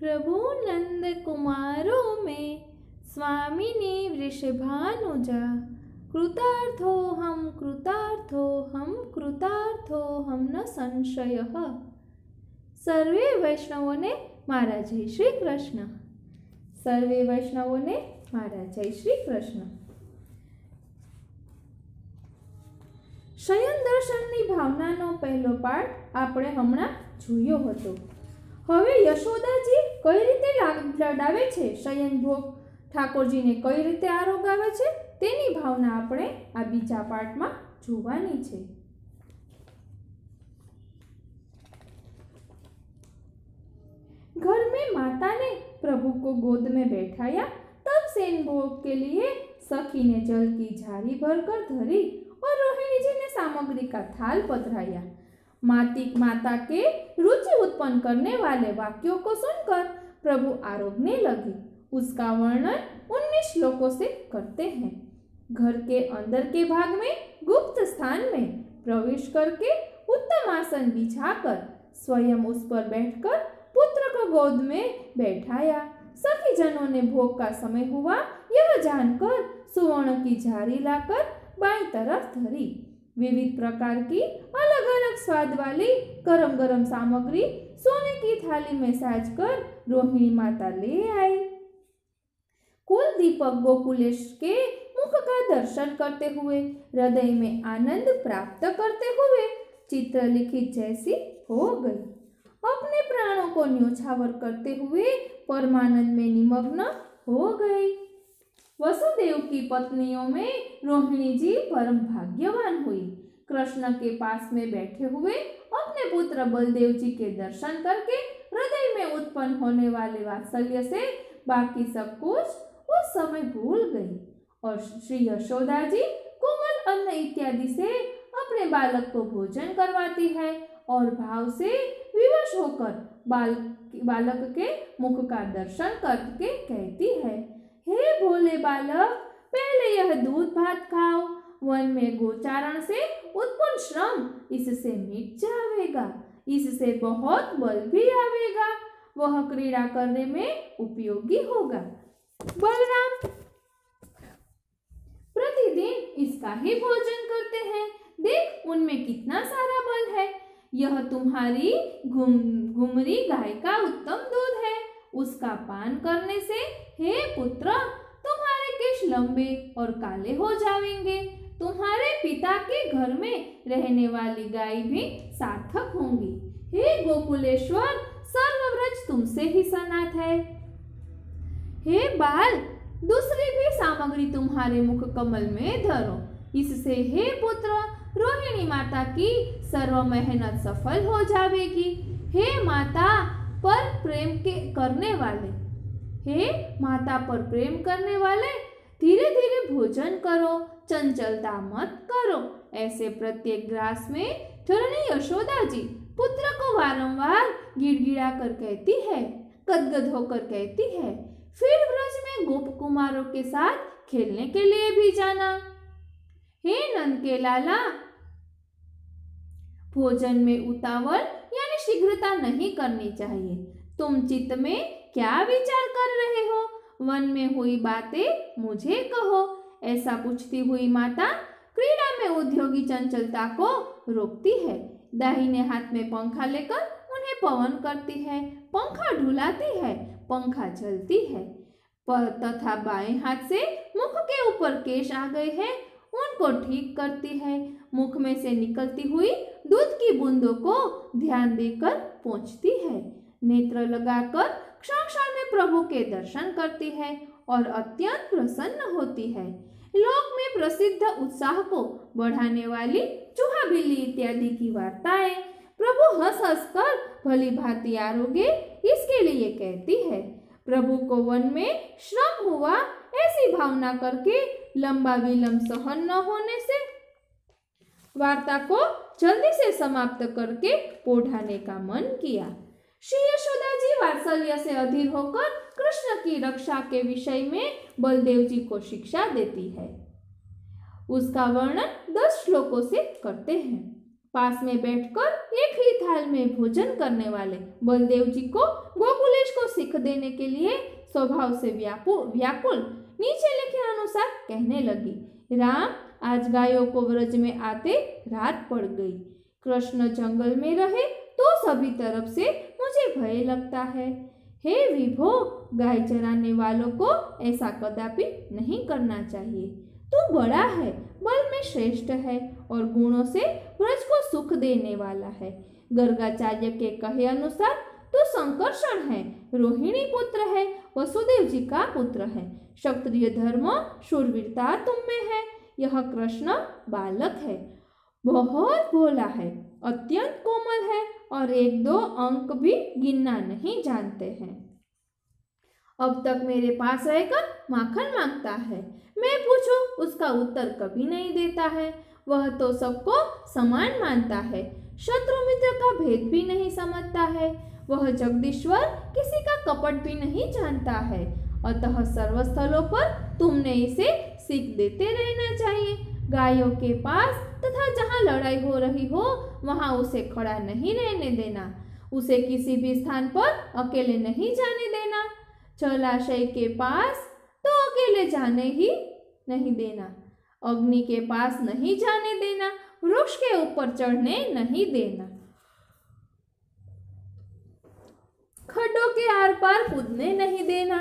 प्रभु नंद कुमारों में स्वामिनी वृषभानुजा। कृतार्थो हम न संशयः। सर्वे वैष्णवोने मारा जय श्री कृष्ण। सर्वे वैष्णवोने मारा जय श्री कृष्ण। શયન દર્શનની ભાવનાનો પહેલો પાઠ આપણે હમણાં જોયો હતો। હવે યશોદાજી કઈ રીતે લડાવે છે શયન ભોગ, ઠાકોરજીને કઈ રીતે આરોગ આવે છે તેની ભાવના આપણે આ બીજા પાઠમાં જોવાની છે। घर में माता ने प्रभु को गोद में बैठाया, तब सेन भोग के लिए सखी ने जल की झारी भरकर धरी और रोहिणी जी ने सामग्री का थाल पधराया। माता के रुचि उत्पन्न करने वाले वाक्यों को सुनकर प्रभु आरोगने लगे। उसका वर्णन 19 श्लोकों से करते हैं। घर के अंदर के भाग में गुप्त स्थान में प्रवेश करके उत्तम आसन बिछाकर स्वयं उस पर बैठकर पुत्र को गोद में बैठाया। सखी जनों ने भोग का समय हुआ यह जानकर सुवर्ण की झारी लाकर बाईं तरफ धरी। विविध प्रकार की अलग अलग स्वाद वाली गरम गरम सामग्री सोने की थाली में साजकर रोहिणी माता ले आई। कुल दीपक गोकुलेश के मुख का दर्शन करते हुए हृदय में आनंद प्राप्त करते हुए चित्रलिखित जैसी हो गई। अपने प्राणों को न्योछावर करते हुए परमानंद में निमग्न हो गई। वसुदेव की पत्नियों में रोहिणी जी परम भाग्यवान हुई। कृष्ण के पास में बैठे हुए अपने पुत्र बलदेव जी के दर्शन करके हृदय में उत्पन्न होने वाले वात्सल्य से बाकी सब कुछ उस समय भूल गई और श्री यशोदा जी कोमल अन्न इत्यादि से अपने बालक को भोजन करवाती है और भाव से विवश होकर बालक के मुख का दर्शन करके कहती है, हे भोले बालक, पहले यह दूध भात खाओ। वन में गोचारण से उत्पन्न श्रम इससे मिट जाएगा, इससे बहुत बल भी आवेगा, वह क्रीड़ा करने में उपयोगी होगा। बलराम प्रतिदिन इसका ही भोजन करते हैं, देख उनमें कितना सारा बल है। यह तुम्हारी घुमरी गाय का उत्तम दूध है, उसका पान करने से हे पुत्र तुम्हारे केश लंबे और काले हो जाएंगे। तुम्हारे पिता के घर में रहने वाली गाय भी सार्थक होंगी। हे गोकुलेश्वर, सर्वव्रज तुमसे ही सनात है। हे बाल, दूसरी भी सामग्री तुम्हारे मुख कमल में धरो, इससे हे पुत्र रोहिणी माता की सर्व मेहनत सफल हो जाएगी। हे माता पर प्रेम करने वाले धीरे धीरे भोजन करो, चंचलता मत करो। ऐसे प्रत्येक ग्रास में ठहरनी यशोदा जी पुत्र को वारंवार गिड़गिड़ा कर कहती है, गदगद होकर कहती है, फिर ब्रज में गोप कुमारों के साथ खेलने के लिए भी जाना। हे नंद के लाला, भोजन में उतावल यानी शीघ्रता नहीं करनी चाहिए। तुम चित्त में क्या विचार कर रहे हो? वन में हुई बातें मुझे कहो। ऐसा पूछती हुई माता क्रीड़ा में उद्योगी चंचलता को रोकती है। दाहिने हाथ में पंखा लेकर उन्हें पवन करती है, पंखा ढुलाती है, पंखा चलती है। तथा बाएं हाथ से मुख के ऊपर केश आ गए हैं, उनको ठीक करती है। मुख में से निकलती हुई दूध की बूंदों को ध्यान देकर पोंछती है। नेत्र लगाकर क्षण में प्रभु के दर्शन करती है और अत्यंत प्रसन्न होती है। लोक में प्रसिद्ध उत्साह को बढ़ाने वाली चूहा बिल्ली इत्यादि की वार्ताएं प्रभु हंस हंस कर भली भांति आरोगे इसके लिए कहती है। प्रभु को वन में श्रम हुआ ऐसी भावना करके लंबा विलंब सहन न होने से वार्ता को जल्दी से समाप्त करके पोढ़ाने का मन किया। श्री यशोदा जी वात्सल्य से अधीर होकर कृष्ण की रक्षा के विषय में बलदेव जी को शिक्षा देती है। उसका वर्णन 10 श्लोकों से करते हैं। पास में बैठकर एक ही थाल में भोजन करने वाले बलदेव जी को गोकुलेश को सीख देने के लिए स्वभाव से व्याकुल नीचे लिखे अनुसार कहने लगी, राम, आज गायों को व्रज में आते रात पड़ गई। कृष्ण जंगल में रहे तो सभी तरफ से मुझे भय लगता है। हे विभो, गाय चराने वालों को ऐसा कदापि नहीं करना चाहिए। तू बड़ा है, बल में श्रेष्ठ है और गुणों से व्रज को सुख देने वाला है। गर्गाचार्य के कहे अनुसार तू संकर्षण है, रोहिणी पुत्र है, वसुदेव जी का पुत्र है। क्षत्रिय धर्म शूरवीरता तुम में है। यह कृष्ण बालक है, बहुत भोला है, अत्यंत कोमल है और एक दो अंक भी गिनना नहीं जानते हैं। अब तक मेरे पास रहकर माखन मांगता है, मैं पूछूं उसका उत्तर कभी नहीं देता है। वह तो सबको समान मानता है, शत्रु मित्र का भेद भी नहीं समझता है। वह जगदीश्वर किसी का कपट भी नहीं जानता है। अतः सर्वस्थलों पर तुमने इसे सीख देते रहना चाहिए। गायों के पास तथा जहाँ लड़ाई हो रही हो वहाँ उसे खड़ा नहीं रहने देना। उसे किसी भी स्थान पर अकेले नहीं जाने देना। जलाशय के पास तो अकेले जाने ही नहीं देना, अग्नि के पास नहीं जाने देना, वृक्ष के ऊपर चढ़ने नहीं देना, खड्डों के आर पार कूदने नहीं देना,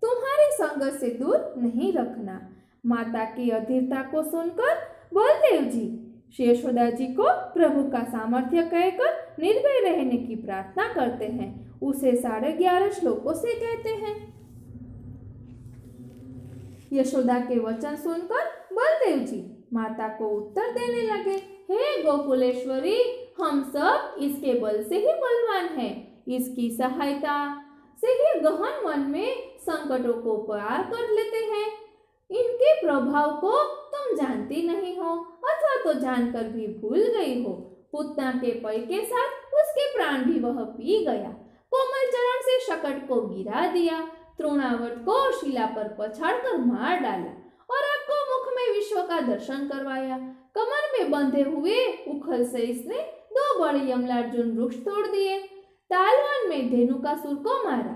तुम्हारी संगत से दूर नहीं रखना। माता की अधीरता को सुनकर बलदेव जी यशोदा जी को प्रभु का सामर्थ्य कहकर निर्भय रहने की प्रार्थना करते हैं। उसे 11.5 श्लोकों से कहते हैं। यशोदा के वचन सुनकर बलदेव जी माता को उत्तर देने लगे, हे गोकुलेश्वरी, हम सब इसके बल से ही बलवान हैं। इसकी सहायता से ही गहन वन में संकटों को पार कर लेते हैं। इनके प्रभाव को तुम जानती नहीं हो अथवा तो जानकर भी भूल गई हो। पुतना के पल के साथ उसके प्राण भी वह पी गया। कोमल चरण से शकट को गिरा दिया, तृणावर्त को शिला पर पछाड़कर मार डाला और आपको मुख में विश्व का दर्शन करवाया। कमर में बंधे हुए उखल से इसने 2 बड़े यमलार्जुन वृक्ष तोड़ दिए। तालवन में धेनुकासुर को मारा।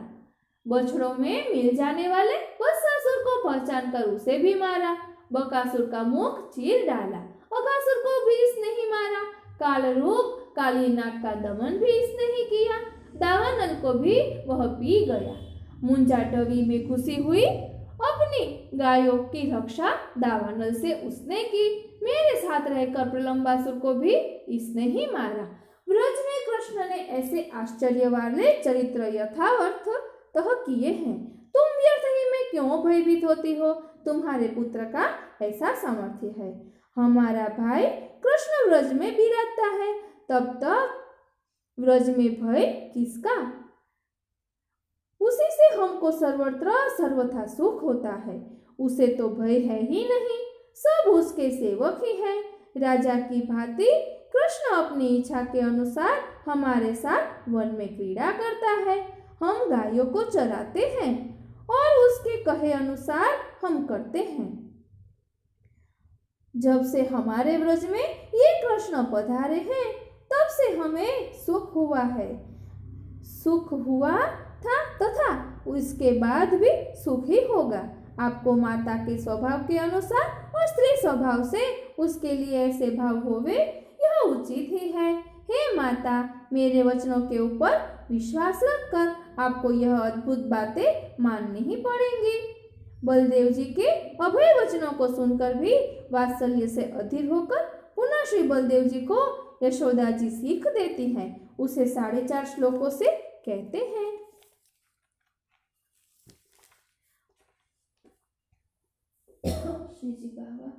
बछड़ों में मिल जाने वाले वत्सासुर को पहचानकर उसे भी मारा। बकासुर का मुख चीर डाला। अगासुर को भी इसने ही मारा। काल रूप काली नाग का दमन भी इसने ही किया। दावानल को भी वह पी गया। मुंजाटवी में घुसी हुई अपनी गायों की रक्षा दावानल से उसने की। मेरे साथ रहकर प्रलंबासुर को भी इसने ही मारा। व्रज में कृष्ण ने ऐसे आश्चर्य वाले चरित्र यथार्थ तह किए हैं। तुम व्यर्थ ही में क्यों भयभीत होती हो? तुम्हारे पुत्र का ऐसा सामर्थ्य है। हमारा भाई कृष्ण व्रज में विराजता है, तब तक व्रज में भय किसका? उसी से हमको सर्वत्र सर्वथा सुख होता है। उसे तो भय है ही नहीं, सब उसके सेवक ही है। राजा की भांति कृष्ण अपनी इच्छा के अनुसार हमारे साथ वन में क्रीड़ा करता है। हम गायों को चराते हैं और उसके कहे अनुसार हम करते हैं। जब से हमारे व्रज में ये कृष्ण पधारे हैं, तब से हमें सुख हुआ है, सुख हुआ था तथा उसके बाद भी सुख ही होगा। आपको माता के स्वभाव के अनुसार और स्त्री स्वभाव से उसके लिए ऐसे भाव होवे, यह उचित ही है। हे माता, मेरे वचनों के ऊपर विश्वास रखकर आपको यह अद्भुत बातें माननी ही पड़ेंगी। बलदेव जी के अभय वचनों को सुनकर भी वात्सल्य से अधीर होकर पुनः श्री बलदेव जी को यशोदा जी सीख देती हैं। उसे 4.5 श्लोकों से कहते हैं। श्री जी बाबा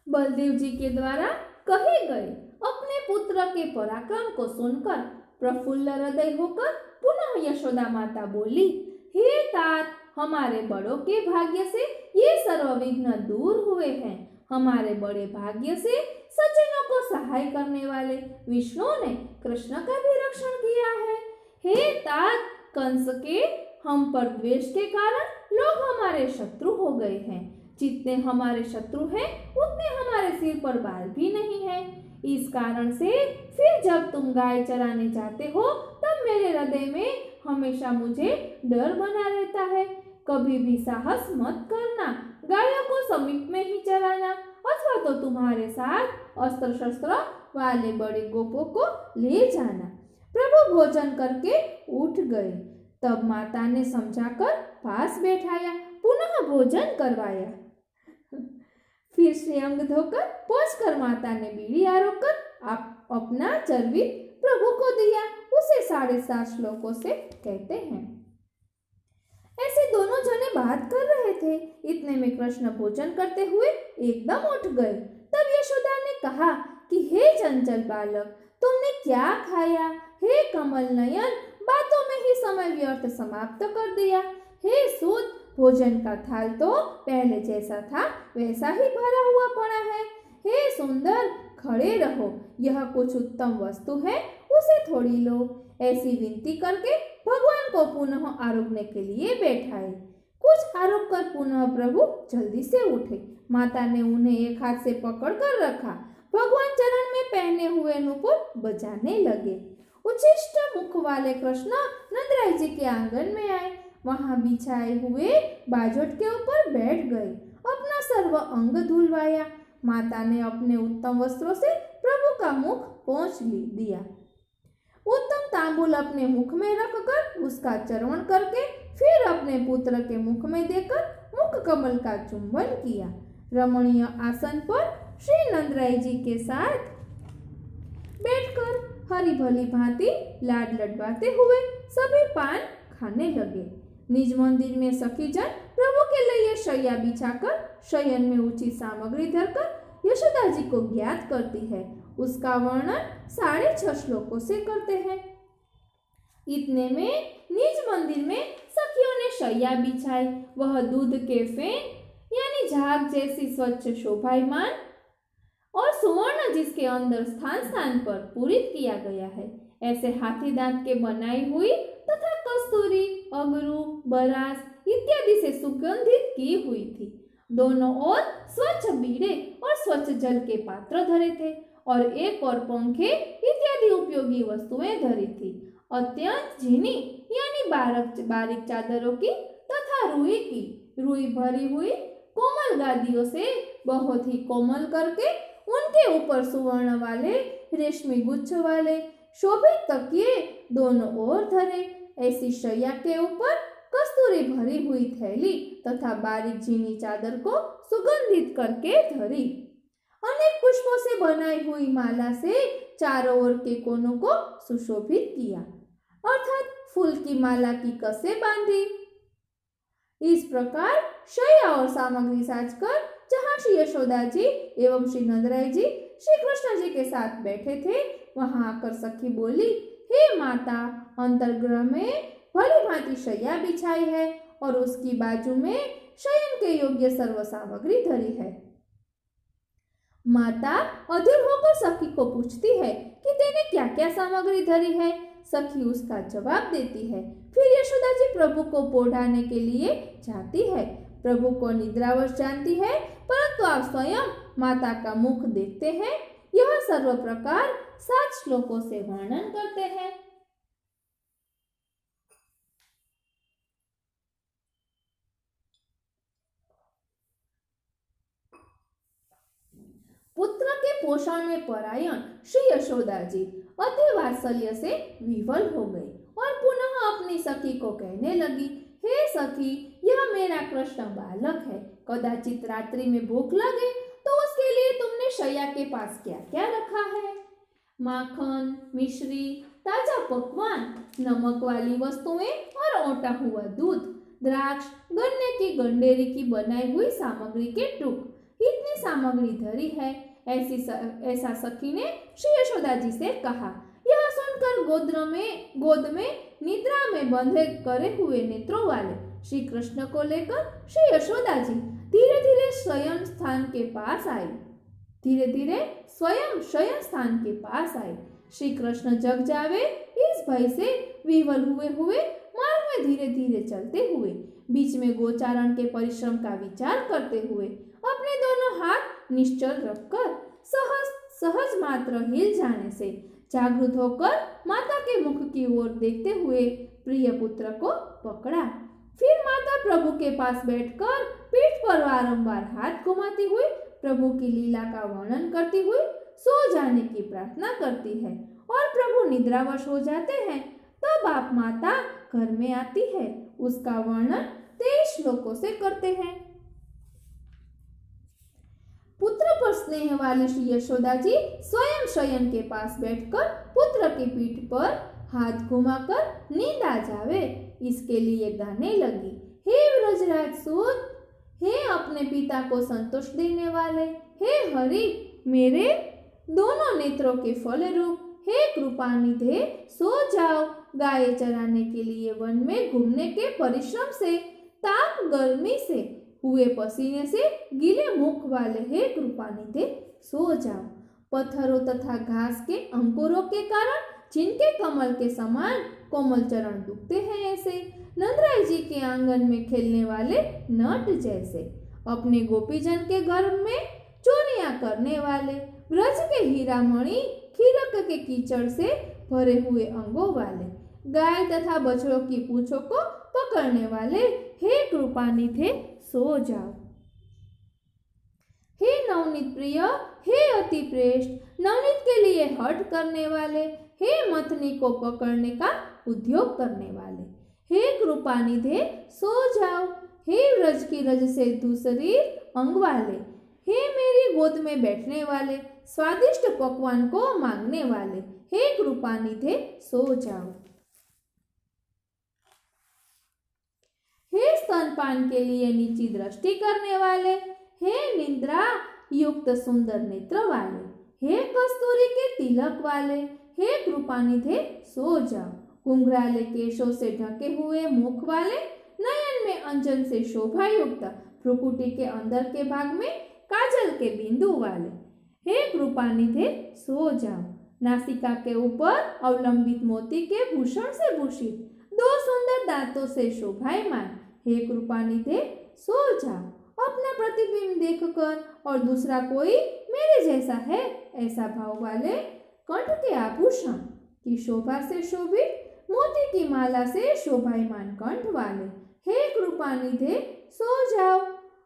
बलदेव जी के द्वारा कहे गए अपने पुत्र के पराक्रम को सुनकर प्रफुल्ल हृदय होकर पुनः यशोदा माता बोली, हे तात, हमारे बड़ों के भाग्य से ये सर्व विघ्न दूर हुए हैं। हमारे बड़े भाग्य से सज्जनों को सहाय करने वाले विष्णु ने कृष्ण का भी रक्षण किया है। हे तात, कंस के हम पर द्वेष के कारण लोग हमारे शत्रु हो गए हैं। जितने हमारे शत्रु हैं उतने हमारे तुम्हारे सिर पर बाल भी नहीं है। इस कारण से फिर जब तुम गाय चराने जाते हो तब मेरे हृदय में हमेशा मुझे डर बना रहता है। कभी भी साहस मत करना गायों को समीप में ही चराना, अथवा तो तुम्हारे साथ अस्त्र शस्त्र वाले बड़े गोपों को ले जाना। प्रभु भोजन करके उठ गए। तब माता ने समझाकर पास बैठाया, पुनः भोजन करवाया। फिर से अंग धोकर पहुंचकर माता ने बीड़ी आरोपकर अपना चरवित प्रभु को दिया। उसे 7.5 श्लोकों से कहते हैं। ऐसे दोनों जने बात कर रहे थे। इतने में कृष्ण भोजन करते हुए एकदम उठ गए। तब यशोदा ने कहा कि हे चंचल बालक, तुमने क्या खाया? हे कमल नयन, बातों में ही समय व्यर्थ समाप्त कर दिया। हे सूत, भोजन का थाल तो पहले जैसा था वैसा ही भरा हुआ पड़ा है। हे सुंदर, खड़े रहो, यह कुछ उत्तम वस्तु है, उसे थोड़ी लो। ऐसी विनती करके भगवान को पुनः आरोगने के लिए बैठाए। कुछ आरोप कर पुनः प्रभु जल्दी से उठे। माता ने उन्हें एक हाथ से पकड़ कर रखा। भगवान चरण में पहने हुए नूपुर बजाने लगे। उच्छिष्ट मुख वाले कृष्ण नंदराय जी के आंगन में आए। वहां बिछाए हुए बाजोट के ऊपर बैठ गए। अपना सर्व अंग धुलवाया। माता ने अपने उत्तम वस्त्रों से प्रभु का मुख पोंछ दिया। उत्तम तांबूल अपने मुख में रखकर उसका चर्वण करके फिर अपने पुत्र के मुख में देकर मुख कमल का चुंबन किया। रमणीय आसन पर श्री नंदराय जी के साथ बैठकर हरी भली भांति लाड लडवाते हुए सभी पान खाने लगे। निज मंदिर में सखीजन प्रभु के लिए शैया बिछाकर शयन में ऊंची सामग्री धरकर यशोदा जी को ज्ञात करती है। उसका वर्णन 6.5 श्लोकों से करते हैं। इतने में निज मंदिर में सखियों ने शैया बिछाई। वह दूध के फेन यानी झाग जैसी स्वच्छ शोभायमान और सुवर्ण जिसके अंदर स्थान स्थान पर पूरित किया गया है, ऐसे हाथी दांत के बनाई हुई तथा कस्तूरी, अगरू, बरास इत्यादि से सुगंधित की हुई थी। दोनों ओर स्वच्छ बीड़े और स्वच्छ जल के पात्र धरे थे और एक और पंखे इत्यादि उपयोगी वस्तुएं धरी थी। अत्यंत झीनी यानी बारीक चादरों की तथा रुई भरी हुई कोमल गादियों से बहुत ही कोमल करके उनके ऊपर सुवर्ण वाले रेशमी गुच्छ वाले शोभित तकिए दोनों ओर धरे। ऐसी शैया के ऊपर कस्तूरी भरी हुई थैली तथा बारीक झीनी चादर को सुगंधित करके धरी। अनेक पुष्पों से बनाई हुई माला से चारों ओर के कोनों को सुशोभित किया, अर्थात फूल की माला की कसे बांधी। इस प्रकार शैया और सामग्री साजकर जहाँ श्री यशोदा जी एवं श्री नंदराय जी श्री कृष्ण जी के साथ बैठे थे, वहां आकर सखी बोली, हे माता, अंतर्गृह में भली भांति शैया बिछाई है और उसकी बाजू में शयन के योग्य सर्व सामग्री धरी है। माता अधीर होकर सखी को पूछती है कि तेने क्या क्या सामग्री धरी है। सखी उसका जवाब देती है। फिर यशोदा जी प्रभु को पोढ़ाने के लिए जाती है। प्रभु को निद्रावश जानती है, परंतु आप स्वयं माता का मुख देखते हैं। यह सर्व प्रकार 7 श्लोकों से वर्णन करते हैं। पुत्र के पोषण में परायण श्री यशोदा जी अति वात्सल्य से विवल हो गई और पुनः अपनी सखी को कहने लगी, हे सखी, यह मेरा कृष्ण बालक है। कदाचित रात्रि में भूख लगे तो उसके लिए तुमने शैया के पास क्या क्या रखा है? माखन, मिश्री, ताजा पकवान, नमक वाली वस्तुएं और ओटा हुआ दूध, द्राक्ष, गन्ने की गंडेरी की बनाई हुई सामग्री के टुक, इतनी सामग्री धरी है। ऐसा सखी ने श्री यशोदा जी से कहा। यह सुनकर गोद में निद्रा में बंधे करे हुए नेत्रों वाले श्री कृष्ण को लेकर श्री यशोदा जी धीरे धीरे स्वयं शयन स्थान के पास आए। श्री कृष्ण जग जावे इस भय से विवल हुए मार्ग में धीरे धीरे चलते हुए, बीच में गोचारण के परिश्रम का विचार करते हुए अपने दोनों हाथ निश्चल रखकर सहज सहज मात्र हिल जाने से जागृत होकर माता के मुख की ओर देखते हुए प्रिय पुत्र को पकड़ा। फिर माता प्रभु के पास बैठकर पीठ पर बारंबार हाथ घुमाती हुई प्रभु की लीला का वर्णन करती हुई सो जाने की प्रार्थना करती है और प्रभु निद्रावश हो जाते हैं। तब आप माता घर में आती है, उसका वर्णन 23 श्लोकों से करते हैं। पुत्र पर स्नेह वाली श्री यशोदा जी स्वयं शयन के पास बैठकर पुत्र की पीठ पर हाथ घुमाकर नींद आ जावे इसके लिए गाने लगी। हे व्रजराज सूत, हे अपने पिता को संतोष देने वाले, हे हरि मेरे दोनों नेत्रों के फल रूप, हे कृपा निधे सो जाओ। गाय चराने के लिए वन में घूमने के परिश्रम से, ताप गर्मी से, हुए पसीने से गीले मुख वाले हे कृपा निधे सो जाओ। पत्थरों तथा घास के अंकुरों के कारण जिनके कमल के समान कोमल चरण दुखते हैं, ऐसे नंदराय जी के आंगन में खेलने वाले नट जैसे, अपने गोपीजन के गर्भ में चोरियां करने वाले, ब्रज के हीरा मणि खीरक के कीचड़ से भरे हुए अंगों वाले, गाय तथा बछड़ों की पूंछों को पकड़ने वाले हे कृपानिधे सो जाओ। हे नवनीत प्रिय, हे अति प्रेष्ठ, नवनीत के लिए हट करने वाले, हे मथनी को पकड़ने का उद्योग करने वाले, हे कृपानिधे सो जाओ। हे व्रज की रज से दूसरी अंग वाले, हे मेरी गोद में बैठने वाले, स्वादिष्ट पकवान को मांगने वाले, हे कृपानिधे सो जाओ। हे स्तनपान के लिए नीची दृष्टि करने वाले, हे निद्रा युक्त सुंदर नेत्र वाले, हे कस्तूरी के तिलक वाले, हे कृपानिधे सो जाओ। घुंघराले केशों से ढके हुए मुख वाले, नयन में अंजन से शोभा युक्त, भ्रुकुटी के अंदर के भाग में काजल के बिंदु वाले, हे कृपानिधे सो जाओ। नासिका के ऊपर अवलंबित मोती के भूषण से भूषित, 2 सुंदर दांतों से शोभायमान, हे कृपानिधे सो जाओ। अपना प्रतिबिंब देखकर और दूसरा कोई मेरे जैसा है ऐसा भाव वाले, कंठ के आभूषण की शोभा से शोभित, मोती की माला से शोभायमान कंठ वाले, हे कृपानिधे सो जाओ।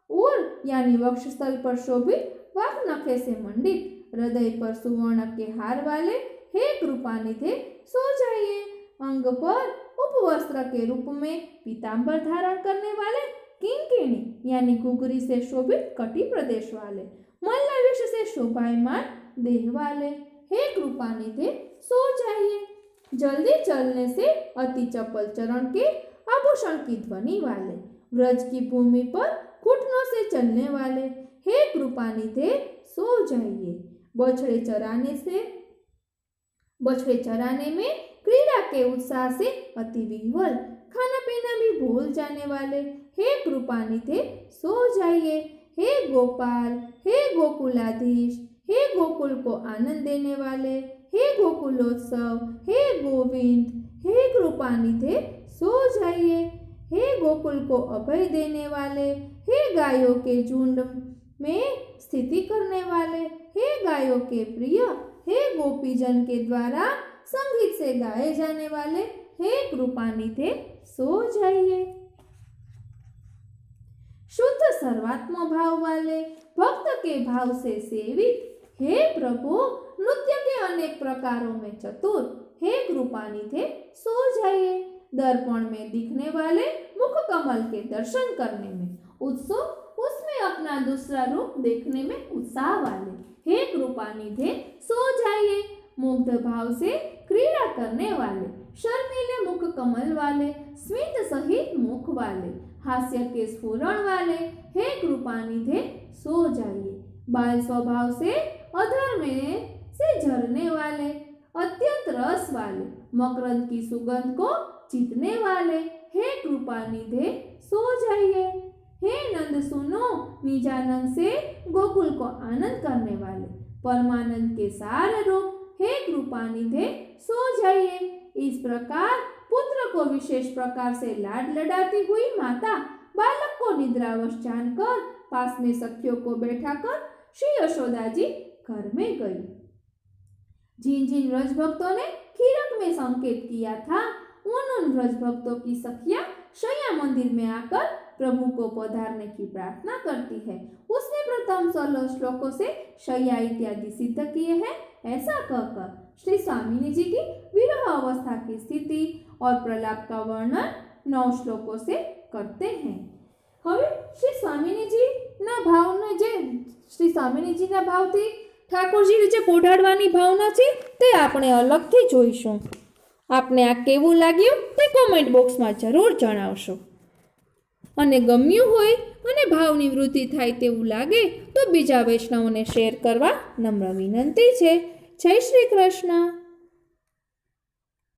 और यानी वक्षस्थल पर शोभित वाक नखे से मंडित, हृदय पर सुवर्ण के हार वाले, हे कृपानिधे सो जाइए। अंग पर उपवस्त्र के रूप में पीतांबर धारण करने वाले, किंकिणी यानी घुघरी से शोभित कटी प्रदेश वाले, मल्लावेश से शोभायमान देह वाले, हे कृपानिधे सो जाइए। जल्दी चलने से अति चपल चरण के आभूषण की ध्वनि वाले, व्रज की भूमि पर घुटनों से चलने वाले, हे कृपानिधे सो जाइए। बछड़े चराने में क्रीड़ा के उत्साह से अति विह्वल, खाना पीना भी भूल जाने वाले, हे कृपानिधे सो जाइए। हे गोपाल, हे गोकुलाधीश, हे गोकुल को आनंद देने वाले, हे गोकुलोत्सव, हे गोविंद, हे कृपानिधे सो जाइए। हे गोकुल को अभय देने वाले, हे गायों के झुंड में स्थिति करने वाले, हे गायों के प्रिय, हे गोपीजन के द्वारा संगीत से गाए जाने वाले, हे कृपानिधे सो जाइए। शुद्ध सर्वात्म भाव वाले, भक्त के भाव से सेवित, हे प्रभु नृत्य के अनेक प्रकारों में चतुर, हे कृपानिधे सो जाइए। दर्पण में दिखने वाले, मुख कमल के दर्शन करने में उत्सुक, उसमें अपना दूसरा रूप देखने में उत्साह वाले, हे कृपानिधे सो जाइए। मुग्ध भाव से क्रीड़ा करने वाले, शर्मीले मुख कमल वाले, स्मित सहित मुख वाले, हास्य के स्फुरण वाले, हे कृपानिधे सो जाइए। बाल स्वभाव से अधर में से झरने वाले, अत्यंत रस वाले, मकरंद की सुगंध को जीतने वाले, हे कृपानिधे सो जाइए। हे नंद सुनो, निजानंद से गोकुल को आनंद करने वाले, परमानंद के सार रूप, हे कृपानिधे सो जाइए। इस प्रकार पुत्र को विशेष प्रकार से लाड लडाती हुई माता बालक को निद्रावश जानकर पास में सखियों को बैठाकर श्री यशोदा जी घर में गई। जिन जिन व्रज भक्तों ने खीरक में संकेत किया था उन व्रज भक्तों की सखियां शैया मंदिर में आकर प्रभु को पधारने की प्रार्थना करती है। उसने प्रथम 16 श्लोकों से शैया इत्यादि सिद्ध किए हैं। ऐसा कहकर श्री स्वामिनी जी की विरह अवस्था की स्थिति और प्रलाप का वर्णन 9 श्लोकों से करते हैं। હવે શ્રી સ્વામિનીજીના ભાવને જે શ્રી સ્વામિનીજીના ભાવથી ઠાકોરજીને જે પોઢાડવાની ભાવના છે તે આપણે અલગથી જોઈશું। આપને આ કેવું લાગ્યું તે કોમેન્ટ બોક્સમાં જરૂર જણાવશો અને ગમ્યું હોય અને ભાવની વૃદ્ધિ થાય તેવું લાગે તો બીજા વૈષ્ણવોને શેર કરવા નમ્ર વિનંતી છે। જય શ્રી કૃષ્ણ।